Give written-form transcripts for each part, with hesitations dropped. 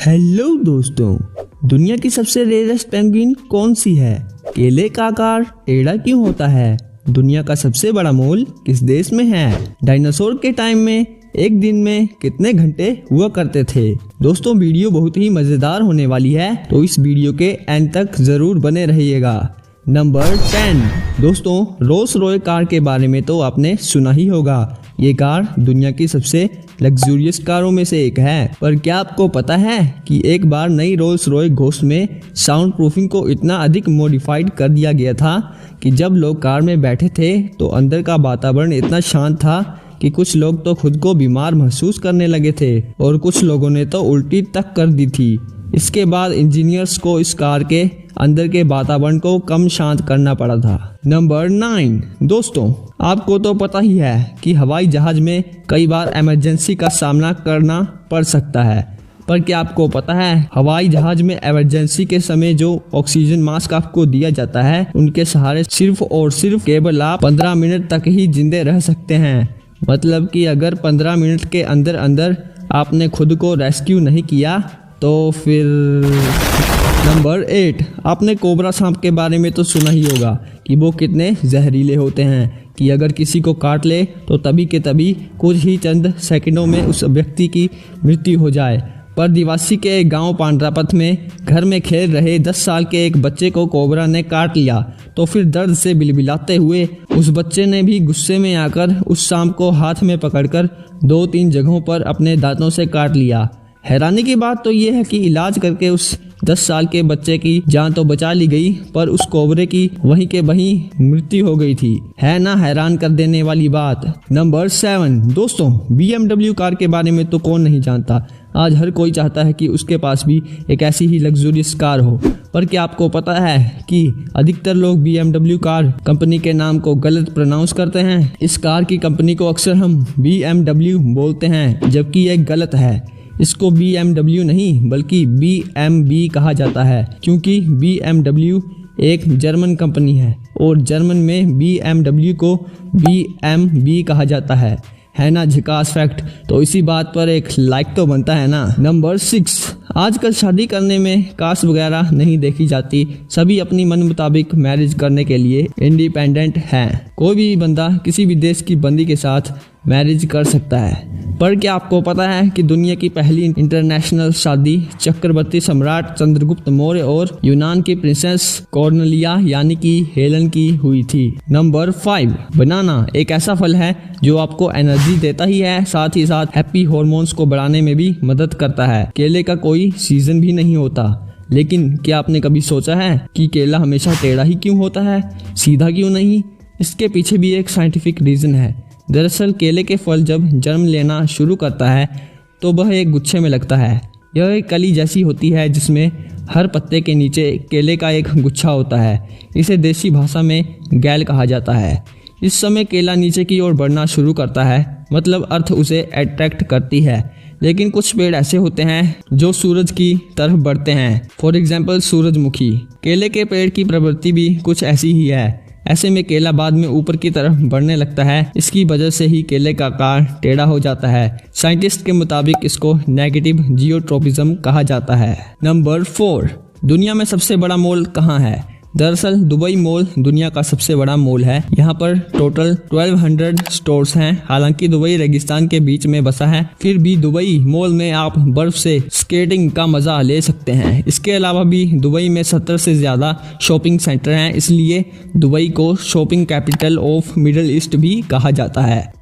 Hello दोस्तों, दुनिया की सबसे रेयरेस्ट पेंगुइन कौन सी है? केले का आकार टेढ़ा क्यों होता है? दुनिया का सबसे बड़ा मोल किस देश में है? डायनासोर के टाइम में एक दिन में कितने घंटे हुआ करते थे? दोस्तों, वीडियो बहुत ही मजेदार होने वाली है, तो इस वीडियो के एंड तक जरूर बने रहिएगा। नंबर 10 दोस्तों, रोल्स रॉय कार के बारे में तो आपने सुना ही होगा। ये कार दुनिया की सबसे लग्जूरियस कारों में से एक है। पर क्या आपको पता है कि एक बार नई रोल्स रॉय घोस्ट में साउंड प्रूफिंग को इतना अधिक मॉडिफाइड कर दिया गया था कि जब लोग कार में बैठे थे तो अंदर का वातावरण इतना शांत था कि कुछ लोग तो खुद को बीमार महसूस करने लगे थे और कुछ लोगों ने तो उल्टी तक कर दी थी। इसके बाद इंजीनियर्स को इस कार के अंदर के वातावरण को कम शांत करना पड़ा था। नंबर 9 दोस्तों, आपको तो पता ही है कि हवाई जहाज में कई बार इमरजेंसी का सामना करना पड़ सकता है। पर क्या आपको पता है हवाई जहाज में इमरजेंसी के समय जो ऑक्सीजन मास्क आपको दिया जाता है, उनके सहारे सिर्फ और सिर्फ केवल आप 15 मिनट तक ही जिंदे रह सकते हैं। मतलब कि अगर 15 मिनट के अंदर अंदर आपने खुद को रेस्क्यू नहीं किया तो फिर। नंबर 8 आपने कोबरा सांप के बारे में तो सुना ही होगा कि वो कितने जहरीले होते हैं कि अगर किसी को काट ले तो तभी के तभी कुछ ही चंद सेकंडों में उस व्यक्ति की मृत्यु हो जाए। पर दिवासी के एक गांव पांड्रापथ में घर में खेल रहे 10 साल के एक बच्चे को कोबरा ने काट लिया तो फिर दर्द से बिलबिलाते हुए उस बच्चे ने भी गुस्से में आकर उस सांप को हाथ में पकड़कर 2-3 जगहों पर अपने दांतों से काट लिया। हैरानी की बात तो यह है कि इलाज करके उस 10 साल के बच्चे की जान तो बचा ली गई, पर उस कोबरे की वहीं के वहीं मृत्यु हो गई थी। है ना हैरान कर देने वाली बात। नंबर 7 दोस्तों, BMW कार के बारे में तो कौन नहीं जानता। आज हर कोई चाहता है कि उसके पास भी एक ऐसी ही लग्जूरियस कार हो। पर क्या आपको पता है कि अधिकतर लोग BMW कार कंपनी के नाम को गलत प्रोनाउंस करते हैं। इस कार की कंपनी को अक्सर हम BMW बोलते हैं, जबकि यह गलत है। इसको BMW नहीं बल्कि BMB कहा जाता है, क्योंकि BMW एक जर्मन कंपनी है और जर्मन में BMW को BMB कहा जाता है ना झकास फैक्ट। तो इसी बात पर एक लाइक तो बनता है ना। नंबर 6 आजकल शादी करने में कास्ट वगैरह नहीं देखी जाती। सभी अपनी मन मुताबिक मैरिज करने के लिए इंडिपेंडेंट हैं। कोई भी बंदा किसी भी देश की बंदी के साथ मैरिज कर सकता है। पर क्या आपको पता है कि दुनिया की पहली इंटरनेशनल शादी चक्रवर्ती सम्राट चंद्रगुप्त मौर्य और यूनान की प्रिंसेस कॉर्नेलिया यानी कि हेलन की हुई थी। नंबर 5 बनाना एक ऐसा फल है जो आपको एनर्जी देता ही है, साथ ही साथ हैप्पी हार्मोन्स को बढ़ाने में भी मदद करता है। केले का कोई सीजन भी नहीं होता, लेकिन क्या आपने कभी सोचा है कि केला हमेशा टेढ़ा ही क्यों होता है, सीधा क्यों नहीं? इसके पीछे भी एक साइंटिफिक रीजन है। दरअसल केले के फल जब जन्म लेना शुरू करता है तो वह एक गुच्छे में लगता है। यह एक कली जैसी होती है जिसमें हर पत्ते के नीचे केले का एक गुच्छा होता है। इसे देसी भाषा में गैल कहा जाता है। इस समय केला नीचे की ओर बढ़ना शुरू करता है, मतलब अर्थ उसे अट्रैक्ट करती है। लेकिन कुछ पेड़ ऐसे होते हैं जो सूरज की तरफ बढ़ते हैं, फॉर एग्जाम्पल सूरजमुखी। केले के पेड़ की प्रवृत्ति भी कुछ ऐसी ही है। ऐसे में केला बाद में ऊपर की तरफ बढ़ने लगता है। इसकी वजह से ही केले का आकार टेढ़ा हो जाता है। साइंटिस्ट के मुताबिक इसको नेगेटिव जियोट्रोपिज्म कहा जाता है। नंबर 4 दुनिया में सबसे बड़ा मॉल कहाँ है? दरअसल दुबई मॉल दुनिया का सबसे बड़ा मॉल है। यहाँ पर टोटल 1200 स्टोर्स हैं। हालांकि दुबई रेगिस्तान के बीच में बसा है, फिर भी दुबई मॉल में आप बर्फ से स्केटिंग का मजा ले सकते हैं। इसके अलावा भी दुबई में 70 से ज्यादा शॉपिंग सेंटर हैं, इसलिए दुबई को shopping capital of middle east भी कहा जाता है।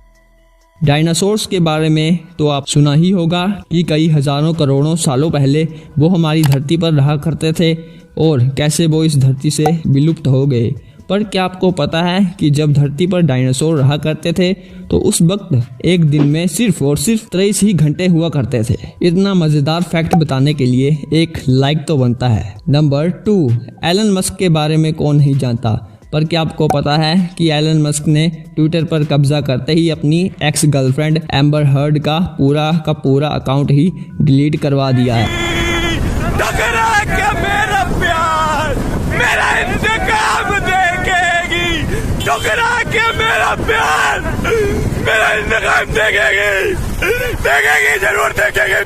डायनासोर्स के बारे में तो आप सुना ही होगा कि कई हजारों करोड़ों सालों पहले वो हमारी धरती पर रहा करते थे और कैसे वो इस धरती से विलुप्त हो गए। पर क्या आपको पता है कि जब धरती पर डायनासोर रहा करते थे तो उस वक्त एक दिन में सिर्फ और सिर्फ 23 ही घंटे हुआ करते थे। इतना मजेदार फैक्ट बताने के लिए एक लाइक तो बनता है। नंबर 2 एलन मस्क के बारे में कौन नहीं जानता। पर क्या आपको पता है कि एलन मस्क ने ट्विटर पर कब्जा करते ही अपनी एक्स गर्लफ्रेंड एम्बर हर्ड का पूरा अकाउंट ही डिलीट करवा दिया है। मेरा इंतकाम देखेगी जरूर देखेगी।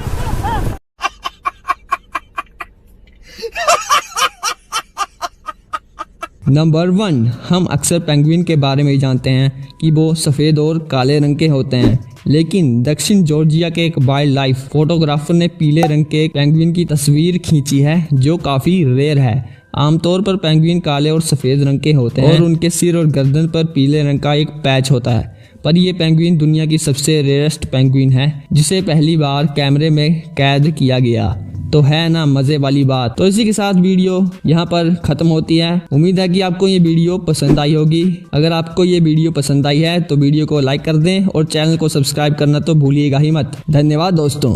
नंबर 1, हम अक्सर पेंगुइन के बारे में ही जानते हैं कि वो सफ़ेद और काले रंग के होते हैं, लेकिन दक्षिण जॉर्जिया के एक वाइल्ड लाइफ फोटोग्राफर ने पीले रंग के पेंगुइन की तस्वीर खींची है जो काफ़ी रेयर है। आमतौर पर पेंगुइन काले और सफ़ेद रंग के होते हैं और उनके सिर और गर्दन पर पीले रंग का एक पैच होता है। पर यह पेंगुइन दुनिया की सबसे रेयरेस्ट पेंगुइन है जिसे पहली बार कैमरे में कैद किया गया। तो है ना मज़े वाली बात। तो इसी के साथ वीडियो यहाँ पर ख़त्म होती है। उम्मीद है कि आपको ये वीडियो पसंद आई होगी। अगर आपको ये वीडियो पसंद आई है तो वीडियो को लाइक कर दें और चैनल को सब्सक्राइब करना तो भूलिएगा ही मत। धन्यवाद दोस्तों।